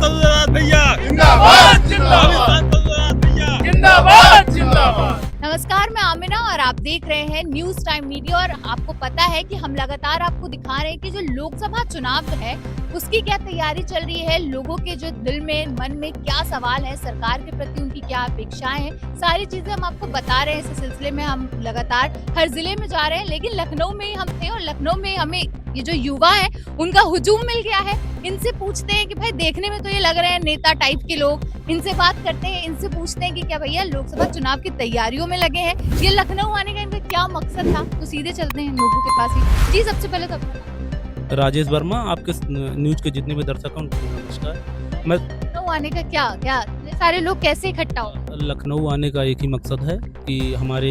सांसद भैया जिंदाबाद जिंदाबाद भैया जिंदाबाद जिंदाबाद। नमस्कार, मैं आमिना और आप देख रहे हैं न्यूज टाइम मीडिया। और आपको पता है कि हम लगातार आपको दिखा रहे हैं कि जो लोकसभा चुनाव है उसकी क्या तैयारी चल रही है, लोगों के जो दिल में मन में क्या सवाल है, सरकार के प्रति उनकी क्या अपेक्षाएं हैं, सारी चीजें हम आपको बता रहे हैं। इस सिलसिले में हम लगातार हर जिले में जा रहे हैं, लेकिन लखनऊ में ही हम थे और लखनऊ में हमें ये जो युवा है उनका हुजूम मिल गया है। इनसे पूछते हैं कि भाई देखने में तो ये लग रहे हैं नेता टाइप के लोग, इनसे बात करते हैं, इनसे पूछते हैं कि क्या भैया लोकसभा चुनाव की तैयारियों में लगे हैं, ये लखनऊ आने का इनका क्या मकसद था। तो सीधे चलते हैं लोगों के पास ही। जी सबसे पहले तो राजेश वर्मा, आपके न्यूज के जितने भी दर्शक हैं उनको नमस्कार। मैं लखनऊ आने का क्या क्या सारे लोग कैसे इकट्ठा हो? लखनऊ आने का एक ही मकसद है कि हमारे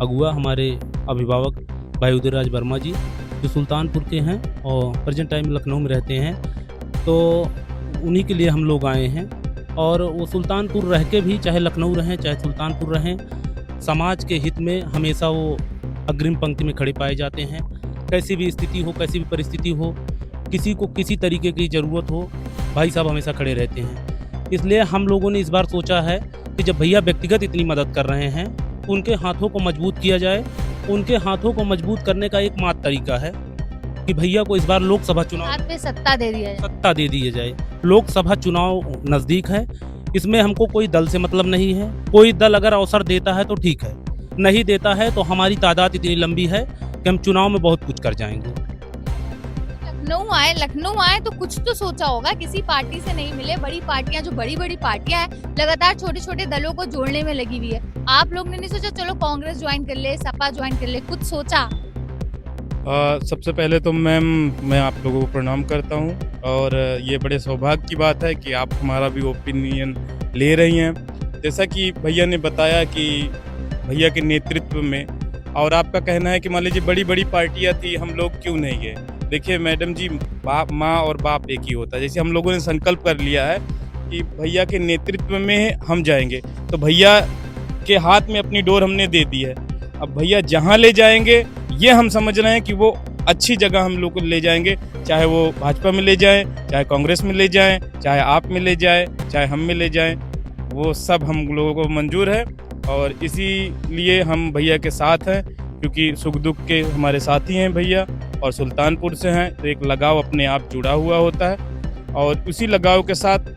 अगुआ, हमारे अभिभावक भाई उदयराज वर्मा जी जो सुल्तानपुर के हैं और प्रेजेंट टाइम लखनऊ में रहते हैं, तो उन्हीं के लिए हम लोग आए हैं। और वो सुल्तानपुर रह के भी, चाहे लखनऊ रहें चाहे सुल्तानपुर रहें, समाज के हित में हमेशा वो अग्रिम पंक्ति में खड़े पाए जाते हैं। कैसी भी स्थिति हो, कैसी भी परिस्थिति हो, किसी को किसी तरीके की ज़रूरत हो, भाई साहब हमेशा खड़े रहते हैं। इसलिए हम लोगों ने इस बार सोचा है कि जब भैया व्यक्तिगत इतनी मदद कर रहे हैं तो उनके हाथों को मजबूत किया जाए। उनके हाथों को मजबूत करने का एकमात्र तरीका है कि भैया को इस बार लोकसभा चुनाव हाथ पे सत्ता दे दिया जाए। सत्ता दे दी जाए। लोकसभा चुनाव नज़दीक है, इसमें हमको कोई दल से मतलब नहीं है। कोई दल अगर अवसर देता है तो ठीक है, नहीं देता है तो हमारी तादाद इतनी लंबी है कि हम चुनाव में बहुत कुछ कर जाएंगे। लखनऊ आए तो कुछ तो सोचा होगा, किसी पार्टी से नहीं मिले। बड़ी पार्टियां, जो बड़ी बड़ी पार्टियां हैं, लगातार छोटे छोटे दलों को जोड़ने में लगी हुई है। आप लोग ने नहीं सोचा चलो कांग्रेस ज्वाइन कर ले, सपा ज्वाइन कर ले, कुछ सोचा? सबसे पहले तो मैम मैं आप लोगों को प्रणाम करता हूं और ये बड़े सौभाग्य की बात है कि आप हमारा भी ओपिनियन ले रही हैं। जैसा कि भैया ने बताया कि भैया के नेतृत्व में, और आपका कहना है कि मान लीजिए बड़ी बड़ी पार्टियां थी, हम लोग क्यों नहीं गए। देखिए मैडम जी, बाप, माँ और बाप एक ही होता है। जैसे हम लोगों ने संकल्प कर लिया है कि भैया के नेतृत्व में हम जाएंगे, तो भैया के हाथ में अपनी डोर हमने दे दी है। अब भैया जहाँ ले जाएंगे ये हम समझ रहे हैं कि वो अच्छी जगह हम लोग को ले जाएंगे, चाहे वो भाजपा में ले जाएं, चाहे कांग्रेस में ले जाएं, चाहे आप में ले जाएं, चाहे हम में ले जाएं, वो सब हम लोगों को मंजूर है। और इसीलिए हम भैया के साथ हैं, क्योंकि सुख दुख के हमारे साथी हैं भैया, और सुल्तानपुर से हैं तो एक लगाव अपने आप जुड़ा हुआ होता है। और उसी लगाव के साथ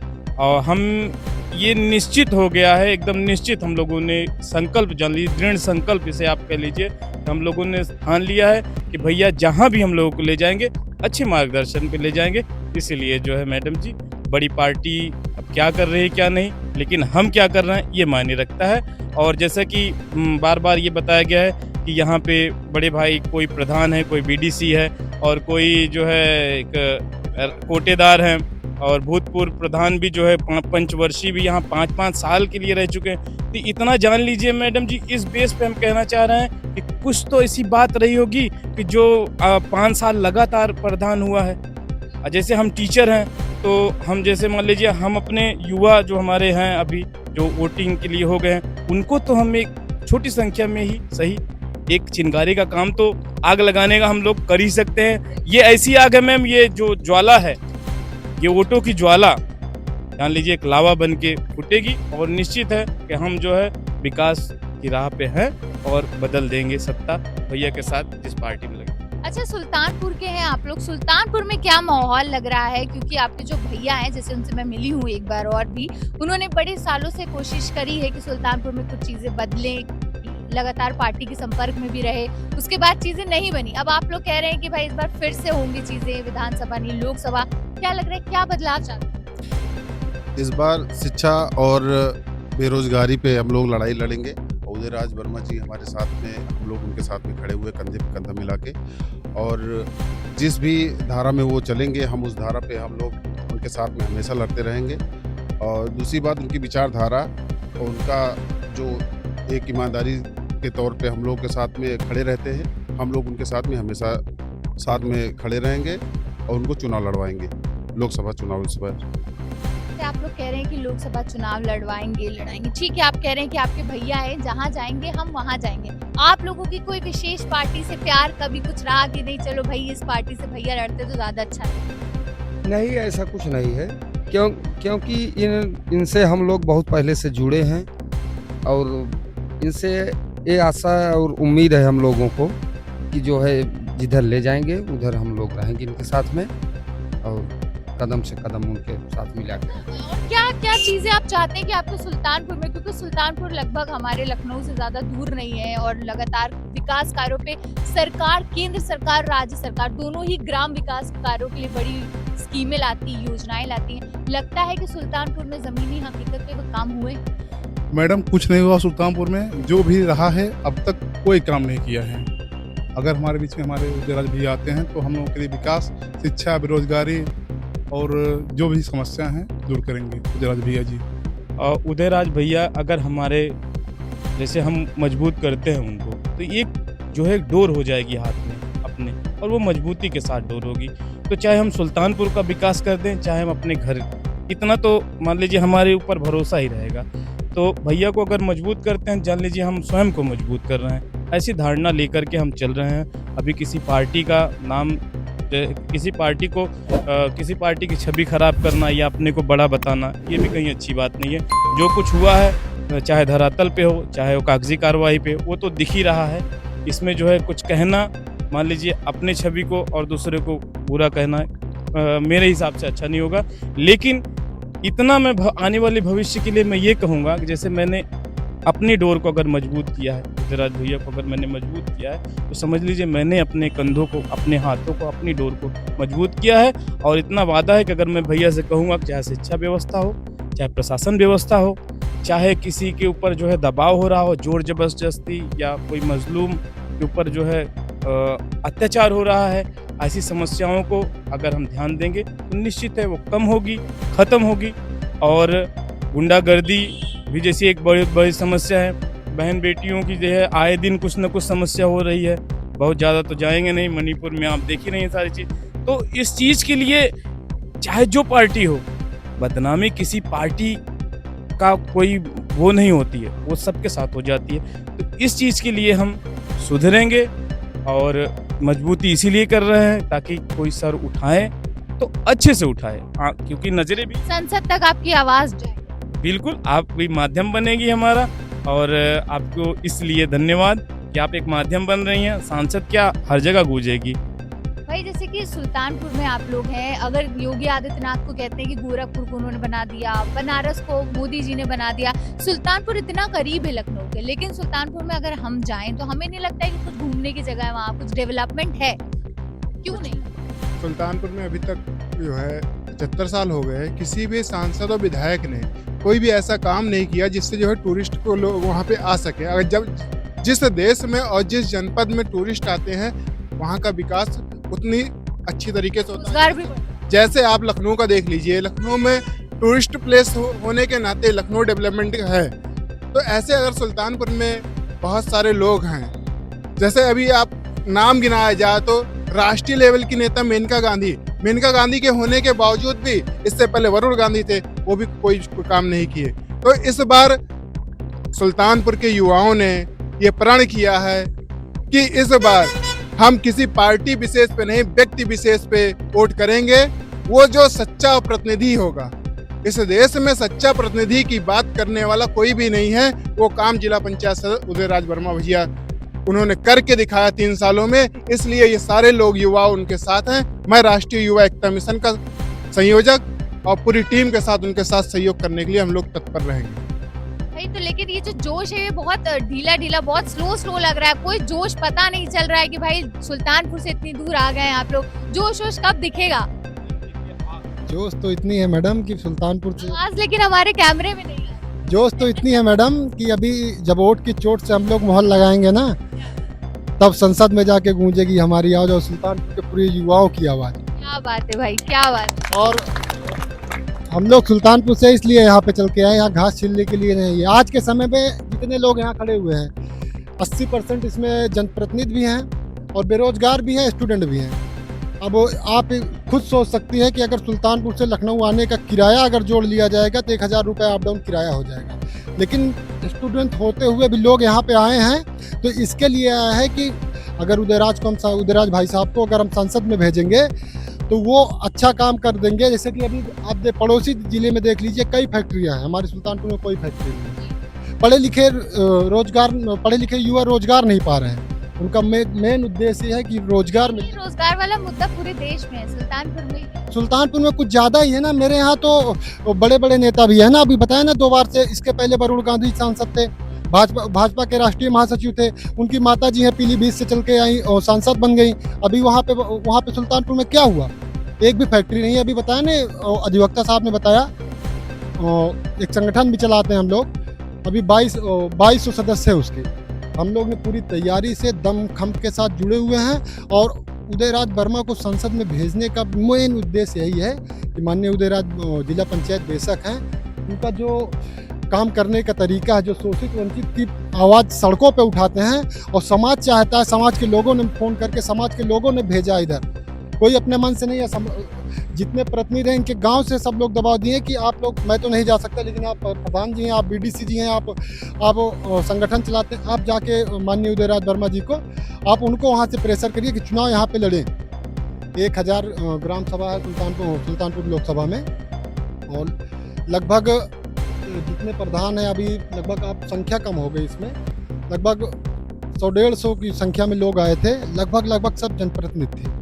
हम ये निश्चित हो गया है, एकदम निश्चित हम लोगों ने संकल्प जान ली, दृढ़ संकल्प इसे आप कह लीजिए, हम लोगों ने ठान लिया है कि भैया जहाँ भी हम लोगों को ले जाएंगे अच्छे मार्गदर्शन पे ले जाएंगे। इसीलिए जो है मैडम जी, बड़ी पार्टी अब क्या कर रही है क्या नहीं, लेकिन हम क्या कर रहे हैं ये मायने रखता है। और जैसा कि बार बार ये बताया गया है कि यहाँ पे बड़े भाई कोई प्रधान है, कोई बीडीसी है, और कोई जो है एक कोटेदार हैं, और भूतपूर्व प्रधान भी जो है पंचवर्षीय भी यहाँ 5-5 साल के लिए रह चुके हैं। तो इतना जान लीजिए मैडम जी, इस बेस पे हम कहना चाह रहे हैं कि कुछ तो ऐसी बात रही होगी कि जो 5 साल लगातार प्रधान हुआ है। जैसे हम टीचर हैं तो हम, जैसे मान लीजिए हम अपने युवा जो हमारे हैं अभी जो वोटिंग के लिए हो गए हैं, उनको तो हम एक छोटी संख्या में ही सही एक चिंगारी का काम तो आग लगाने का हम लोग कर ही सकते हैं। ये ऐसी आग है मैम, ये जो ज्वाला है, ये वोटों की ज्वाला जान लीजिए एक लावा बन के फूटेगी, और निश्चित है कि हम जो है विकास की राह पे हैं और बदल देंगे सत्ता भैया के साथ जिस पार्टी में लगे। अच्छा, सुल्तानपुर के हैं आप लोग, सुल्तानपुर में क्या माहौल लग रहा है? क्योंकि आपके जो भैया हैं, जैसे उनसे मैं मिली हूँ एक बार और भी, उन्होंने बड़े सालों से कोशिश करी है कि सुल्तानपुर में कुछ चीजें बदलें, लगातार पार्टी के संपर्क में भी रहे, उसके बाद चीजें नहीं बनी। अब आप लोग कह रहे हैं कि भाई इस बार फिर से होंगी चीजें, विधानसभा नहीं लोकसभा, क्या लग रहा है क्या बदलाव चाहते हैं? इस बार शिक्षा और बेरोजगारी पे हम लोग लड़ाई लड़ेंगे। उदयराज वर्मा जी हमारे साथ में, हम लोग उनके साथ में खड़े हुए कंधे पे कंधा मिला के, और जिस भी धारा में वो चलेंगे हम उस धारा पे हम लोग उनके साथ में हमेशा लड़ते रहेंगे। और दूसरी बात, उनकी विचारधारा और उनका जो एक ईमानदारी के तौर पे हम लोग के साथ में खड़े रहते हैं, हम लोग उनके साथ में हमेशा साथ में खड़े रहेंगे और उनको चुनाव लड़वाएंगे, लोकसभा चुनाव इस बार। आप लोग कह रहे हैं कि लोकसभा चुनाव लड़वाएंगे, ठीक है, आप कह रहे हैं कि आपके भैया हैं, जहाँ जाएंगे हम वहाँ जाएंगे। आप लोगों की कोई विशेष पार्टी से प्यार कभी कुछ रहा कि नहीं चलो भाई इस पार्टी से भैया लड़ते तो ज्यादा अच्छा है? नहीं, ऐसा कुछ नहीं है। क्योंकि इनसे हम लोग बहुत पहले से जुड़े हैं और इनसे ये आशा और उम्मीद है हम लोगों को कि जो है जिधर ले जाएंगे उधर हम लोग रहेंगे इनके साथ में और कदम से कदम उनके साथ मिला के। और क्या क्या चीजें आप चाहते हैं कि आपको सुल्तानपुर में, क्योंकि सुल्तानपुर लगभग हमारे लखनऊ से ज्यादा दूर नहीं है और लगातार विकास कार्यों पे सरकार, केंद्र सरकार, राज्य सरकार दोनों ही ग्राम विकास कार्यों के लिए बड़ी स्कीमें लाती, योजनाएं लाती हैं। लगता है कि सुल्तानपुर में जमीनी हकीकत पे वो काम हुए? मैडम कुछ नहीं हुआ सुल्तानपुर में, जो भी रहा है अब तक कोई काम नहीं किया है। अगर हमारे बीच में हमारे उदयराज भैया आते हैं तो हम लोगों के लिए विकास, शिक्षा, बेरोजगारी और जो भी समस्या हैं दूर करेंगे उदयराज भैया जी। उदयराज भैया अगर हमारे जैसे हम मजबूत करते हैं उनको, तो एक जो है डोर हो जाएगी हाथ में अपने, और वो मजबूती के साथ डोर होगी। तो चाहे हम सुल्तानपुर का विकास कर दें, चाहे हम अपने घर, इतना तो मान लीजिए हमारे ऊपर भरोसा ही रहेगा। तो भैया को अगर मजबूत करते हैं, जान लीजिए हम स्वयं को मजबूत कर रहे हैं। ऐसी धारणा लेकर के हम चल रहे हैं। अभी किसी पार्टी का नाम, किसी पार्टी की छवि खराब करना या अपने को बड़ा बताना, ये भी कहीं अच्छी बात नहीं है। जो कुछ हुआ है, चाहे धरातल पे हो, चाहे वो कागजी कार्रवाई पे, वो तो दिख ही रहा है। इसमें जो है कुछ कहना, मान लीजिए अपने छवि को और दूसरे को बुरा कहना मेरे हिसाब से अच्छा नहीं होगा। लेकिन इतना मैं आने वाले भविष्य के लिए मैं ये कहूँगा कि जैसे मैंने अपनी डोर को अगर मजबूत किया है, उदयराज भैया को अगर मैंने मजबूत किया है, तो समझ लीजिए मैंने अपने कंधों को, अपने हाथों को, अपनी डोर को मजबूत किया है। और इतना वादा है कि अगर मैं भैया से कहूँगा, चाहे शिक्षा व्यवस्था हो, चाहे प्रशासन व्यवस्था हो, चाहे किसी के ऊपर जो है दबाव हो रहा हो, जोर जबरदस्ती, या कोई मजलूम के ऊपर जो है अत्याचार हो रहा है, ऐसी समस्याओं को अगर हम ध्यान देंगे तो निश्चित है वो कम होगी, ख़त्म होगी। और गुंडागर्दी भी जैसी एक बड़ी समस्या है, बहन बेटियों की जो है आए दिन कुछ न कुछ समस्या हो रही है। बहुत ज़्यादा तो जाएंगे नहीं, मणिपुर में आप देख ही रहे हैं सारी चीज़। तो इस चीज़ के लिए चाहे जो पार्टी हो, बदनामी किसी पार्टी का कोई वो नहीं होती है, वो सबके साथ हो जाती है। तो इस चीज़ के लिए हम सुधरेंगे और मजबूती इसीलिए कर रहे हैं ताकि कोई सर उठाए तो अच्छे से उठाए, क्योंकि नजरें भी संसद तक आपकी आवाज जाए। बिल्कुल, आप कोई माध्यम बनेगी हमारा, और आपको इसलिए धन्यवाद कि आप एक माध्यम बन रही हैं। सांसद क्या हर जगह गूंजेगी। भाई जैसे कि सुल्तानपुर में आप लोग हैं, अगर योगी आदित्यनाथ को कहते हैं कि गोरखपुर को उन्होंने बना दिया, बनारस को मोदी जी ने बना दिया, सुल्तानपुर इतना करीब है लखनऊ के, लेकिन सुल्तानपुर में अगर हम जाएं तो हमें नहीं लगता है कि कुछ घूमने की जगह है, वहाँ कुछ डेवलपमेंट है, क्यों नहीं? सुल्तानपुर में अभी तक जो है 75 साल हो गए, किसी भी सांसद और विधायक ने कोई भी ऐसा काम नहीं किया जिससे जो है टूरिस्ट को लोग वहाँ पे आ सके। अगर जब जिस देश में और जिस जनपद में टूरिस्ट आते हैं, वहाँ का विकास उतनी अच्छी तरीके से होता है। जैसे आप लखनऊ का देख लीजिए, लखनऊ में टूरिस्ट प्लेस होने के नाते लखनऊ डेवलपमेंट है। तो ऐसे अगर सुल्तानपुर में बहुत सारे लोग हैं, जैसे अभी आप नाम गिनाया जाए तो राष्ट्रीय लेवल की नेता मेनका गांधी के होने के बावजूद भी, इससे पहले वरुण गांधी थे, वो भी कोई काम नहीं किए। तो इस बार सुल्तानपुर के युवाओं ने ये प्रण किया है कि इस बार हम किसी पार्टी विशेष पे नहीं, व्यक्ति विशेष पे वोट करेंगे। वो जो सच्चा प्रतिनिधि होगा, इस देश में सच्चा प्रतिनिधि की बात करने वाला कोई भी नहीं है। वो काम जिला पंचायत सदस्य उदयराज वर्मा भैया उन्होंने करके दिखाया 3 सालों में, इसलिए ये सारे लोग युवा उनके साथ हैं। मैं राष्ट्रीय युवा एकता मिशन का संयोजक और पूरी टीम के साथ उनके साथ सहयोग करने के लिए हम लोग तत्पर रहेंगे। भाई तो लेकिन ये जो जोश है ये बहुत ढीला, बहुत स्लो लग रहा है, कोई जोश पता नहीं चल रहा है कि भाई सुल्तानपुर से इतनी दूर आ गए हैं आप लोग। जोश कब दिखेगा? जोश तो इतनी है मैडम कि सुल्तानपुर से आवाज लेकिन हमारे कैमरे में नहीं है। जोश तो इतनी है मैडम कि अभी जब वोट की चोट से हम लोग मोहर लगाएंगे ना, तब संसद में जाके गूंजेगी हमारी आवाज और सुल्तानपुर के पूरे युवाओं की आवाज। क्या बात है भाई, क्या बात। और हम लोग सुल्तानपुर से इसलिए यहाँ पे चल के आए, यहाँ घास छीलने के लिए नहीं है। आज के समय में जितने लोग यहाँ खड़े हुए हैं, 80% इसमें जनप्रतिनिधि भी हैं और बेरोजगार भी हैं, स्टूडेंट भी हैं। अब आप खुद सोच सकती हैं कि अगर सुल्तानपुर से लखनऊ आने का किराया अगर जोड़ लिया जाएगा तो 1000 रुपये अप डाउन किराया हो जाएगा। लेकिन स्टूडेंट होते हुए भी लोग यहाँ पे आए हैं, तो इसके लिए आया है कि अगर उदयराज भाई साहब को अगर हम संसद में भेजेंगे तो वो अच्छा काम कर देंगे। जैसे कि अभी आप पड़ोसी जिले में देख लीजिए, कई फैक्ट्रियाँ हैं, हमारे सुल्तानपुर में कोई फैक्ट्री नहीं है। पढ़े लिखे युवा रोजगार नहीं पा रहे हैं। उनका मेन उद्देश्य है कि रोजगार ये रोजगार वाला मुद्दा पूरे देश में है, सुल्तानपुर में कुछ ज़्यादा ही है ना। मेरे यहाँ तो बड़े बड़े नेता भी है ना, अभी बताया ना 2 बार से, इसके पहले वरुण गांधी सांसद थे, भाजपा के राष्ट्रीय महासचिव थे, उनकी माता जी हैं पीलीभीत से चल के आई और सांसद बन गई। अभी वहाँ पे सुल्तानपुर में क्या हुआ? एक भी फैक्ट्री नहीं है। अभी बताया ना, अधिवक्ता साहब ने बताया, एक संगठन भी चलाते हैं हम लोग, अभी 2200 सदस्य है उसके। हम लोग ने पूरी तैयारी से दमखम के साथ जुड़े हुए हैं और उदयराज वर्मा को संसद में भेजने का मेन उद्देश्य यही है कि माननीय उदयराज जिला पंचायत बेशक हैं, उनका जो काम करने का तरीका है, जो शोषित वंचित की आवाज़ सड़कों पे उठाते हैं और समाज चाहता है, समाज के लोगों ने फ़ोन करके समाज के लोगों ने भेजा इधर, कोई अपने मन से नहीं है। जितने प्रतिनिधि हैं इनके गांव से सब लोग दबाव दिए कि आप लोग, मैं तो नहीं जा सकता, लेकिन आप प्रधान जी हैं, आप बीडीसी जी हैं, आप संगठन चलाते हैं, आप जाके माननीय उदयराज वर्मा जी को आप उनको वहाँ से प्रेशर करिए कि चुनाव यहाँ पे लड़ें। 1000 ग्राम सभा है सुल्तानपुर लोकसभा में और लगभग जितने प्रधान हैं अभी लगभग आप संख्या कम हो गई इसमें, लगभग 100-150 की संख्या में लोग आए थे, लगभग सब जनप्रतिनिधि थे।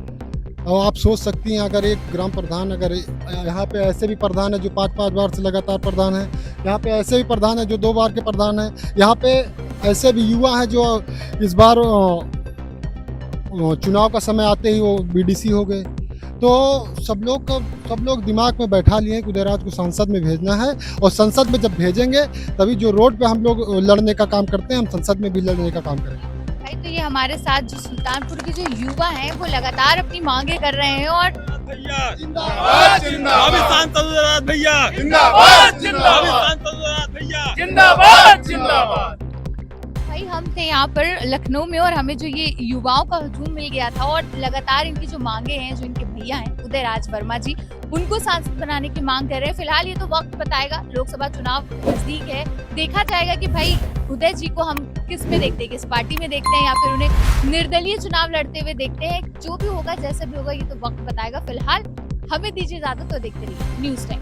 और आप सोच सकती हैं अगर एक ग्राम प्रधान, अगर यहाँ पे ऐसे भी प्रधान है जो 5-5 बार से लगातार प्रधान है, यहाँ पे ऐसे भी प्रधान है जो 2 बार के प्रधान हैं, यहाँ पे ऐसे भी युवा हैं जो इस बार चुनाव का समय आते ही वो बीडीसी हो गए। तो सब लोग दिमाग में बैठा लिए कि उदयराज को संसद में भेजना है और संसद में जब भेजेंगे तभी जो रोड पे हम लोग लड़ने का काम करते हैं, हम संसद में भी लड़ने का काम करेंगे। भाई तो ये हमारे साथ जो सुल्तानपुर के जो युवा हैं वो लगातार अपनी मांगे कर रहे हैं और जिंदाबाद जिंदाबाद भैया, जिंदाबाद जिंदाबाद भैया, जिंदाबाद जिंदाबाद। भाई हम थे यहाँ पर लखनऊ में और हमें जो ये युवाओं का हजूम मिल गया था और लगातार इनकी जो मांगे हैं, जो इनके भैया हैं उदयराज वर्मा जी, उनको सांसद बनाने की मांग कर रहे हैं। फिलहाल ये तो वक्त बताएगा, लोकसभा चुनाव नजदीक है, देखा जाएगा कि भाई उदय जी को हम किस में देखते हैं, किस पार्टी में देखते हैं या फिर उन्हें निर्दलीय चुनाव लड़ते हुए देखते हैं। जो भी होगा, जैसा भी होगा, ये तो वक्त बताएगा। फिलहाल हमें दीजिए इजाजत, तो देखते रहिए न्यूज़ टाइम।